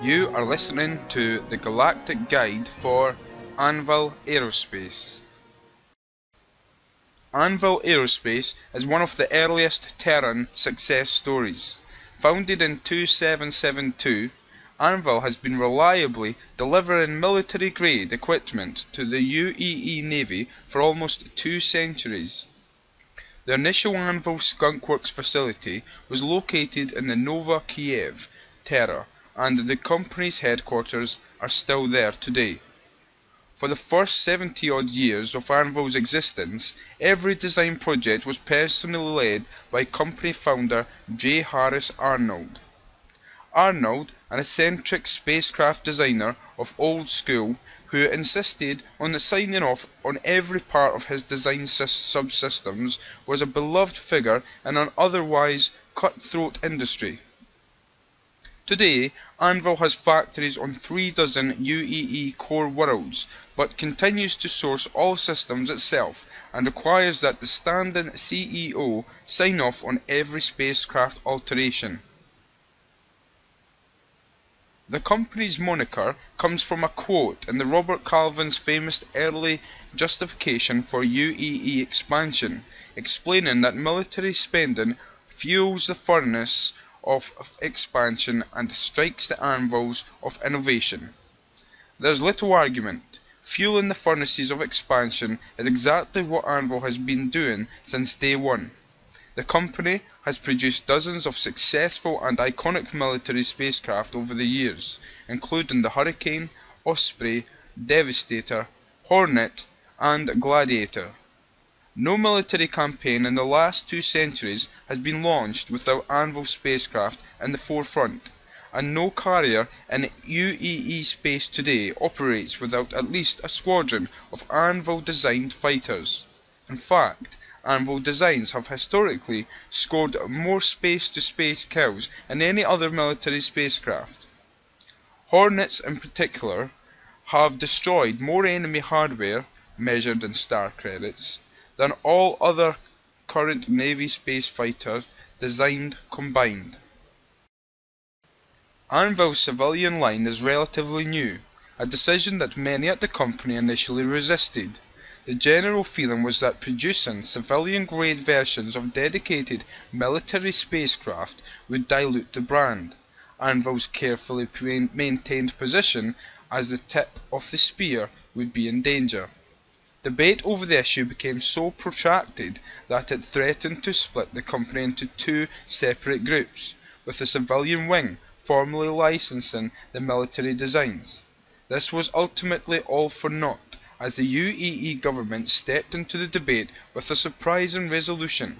You are listening to the Galactic Guide for Anvil Aerospace. Anvil Aerospace is one of the earliest Terran success stories. Founded in 2772, Anvil has been reliably delivering military-grade equipment to the UAE Navy for almost 2 centuries. The initial Anvil Skunk Works facility was located in the Nova Kiev, Terra, and the company's headquarters are still there today. For the first 70-odd years of Anvil's existence, every design project was personally led by company founder J. Harris Arnold. Arnold, an eccentric spacecraft designer of old school, who insisted on signing off on every part of his design subsystems, was a beloved figure in an otherwise cutthroat industry. Today, Anvil has factories on 36 UAE core worlds, but continues to source all systems itself and requires that the standing CEO sign off on every spacecraft alteration. The company's moniker comes from a quote in the Robert Calvin's famous early justification for UAE expansion, explaining that military spending fuels the furnace of expansion and strikes the anvils of innovation. There is little argument. Fueling the furnaces of expansion is exactly what Anvil has been doing since day one. The company has produced dozens of successful and iconic military spacecraft over the years, including the Hurricane, Osprey, Devastator, Hornet, and Gladiator. No military campaign in the last 2 centuries has been launched without Anvil spacecraft in the forefront, and no carrier in UAE space today operates without at least a squadron of Anvil-designed fighters. In fact, Anvil designs have historically scored more space-to-space kills than any other military spacecraft. Hornets in particular have destroyed more enemy hardware, measured in star credits, than all other current Navy space fighters designed combined. Anvil's civilian line is relatively new, a decision that many at the company initially resisted. The general feeling was that producing civilian-grade versions of dedicated military spacecraft would dilute the brand. Anvil's carefully maintained position as the tip of the spear would be in danger. Debate over the issue became so protracted that it threatened to split the company into 2 separate groups, with the civilian wing formally licensing the military designs. This was ultimately all for naught, as the UAE government stepped into the debate with a surprising resolution.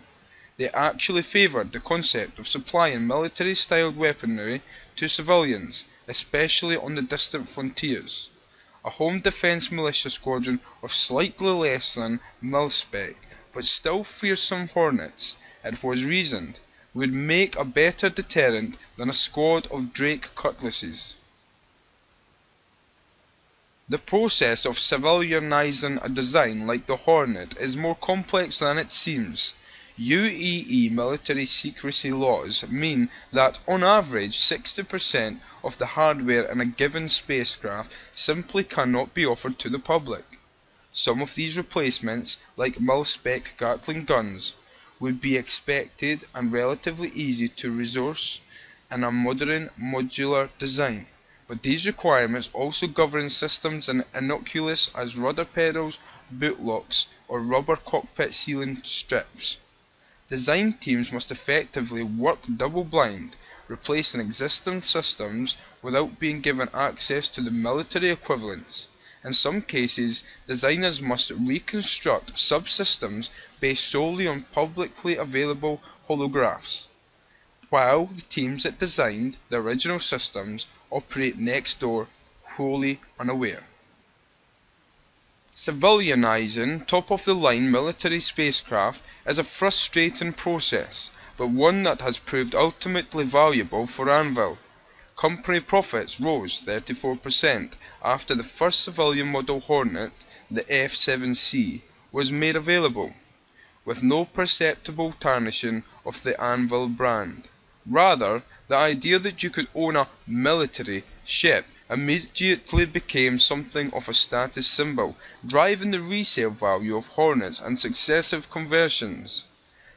They actually favoured the concept of supplying military-styled weaponry to civilians, especially on the distant frontiers. A home defence militia squadron of slightly less than mil-spec, but still fearsome Hornets, it was reasoned, would make a better deterrent than a squad of Drake cutlasses. The process of civilianising a design like the Hornet is more complex than it seems. UAE military secrecy laws mean that on average 60% of the hardware in a given spacecraft simply cannot be offered to the public. Some of these replacements, like mil-spec Gatling guns, would be expected and relatively easy to resource in a modern modular design, but these requirements also govern systems as innocuous as rudder pedals, boot locks, or rubber cockpit ceiling strips. Design teams must effectively work double-blind, replacing existing systems without being given access to the military equivalents. In some cases, designers must reconstruct subsystems based solely on publicly available holographs, while the teams that designed the original systems operate next door, wholly unaware. Civilianising top-of-the-line military spacecraft is a frustrating process, but one that has proved ultimately valuable for Anvil. Company profits rose 34% after the first civilian model Hornet, the F-7C, was made available, with no perceptible tarnishing of the Anvil brand. Rather, the idea that you could own a military ship immediately became something of a status symbol, driving the resale value of Hornets and successive conversions.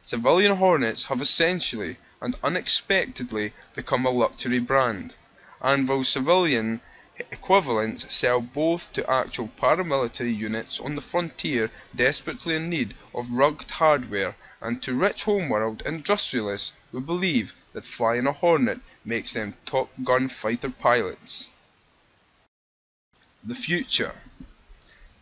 Civilian Hornets have essentially and unexpectedly become a luxury brand. Anvil's civilian equivalents sell both to actual paramilitary units on the frontier desperately in need of rugged hardware and to rich homeworld industrialists who believe that flying a Hornet makes them Top Gun fighter pilots. The future.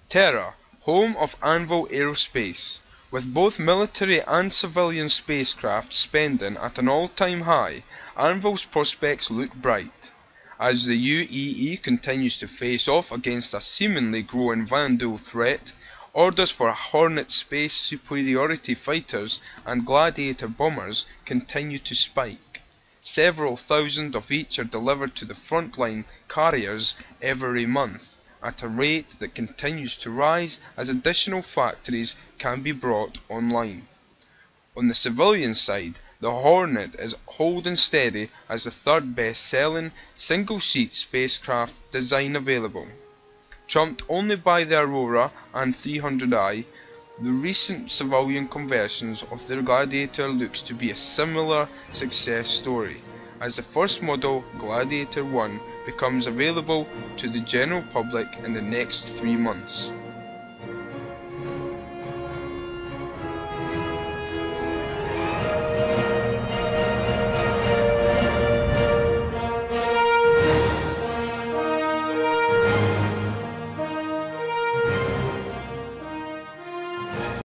Terra, home of Anvil Aerospace. With both military and civilian spacecraft spending at an all-time high, Anvil's prospects look bright. As the UEE continues to face off against a seemingly growing Vandal threat, orders for Hornet space superiority fighters and Gladiator bombers continue to spike. Several thousand of each are delivered to the frontline carriers every month, at a rate that continues to rise as additional factories can be brought online. On the civilian side, the Hornet is holding steady as the third best-selling single-seat spacecraft design available. Trumped only by the Aurora and 300i, the recent civilian conversions of the Gladiator looks to be a similar success story, as the first model, Gladiator 1, becomes available to the general public in the next 3 months.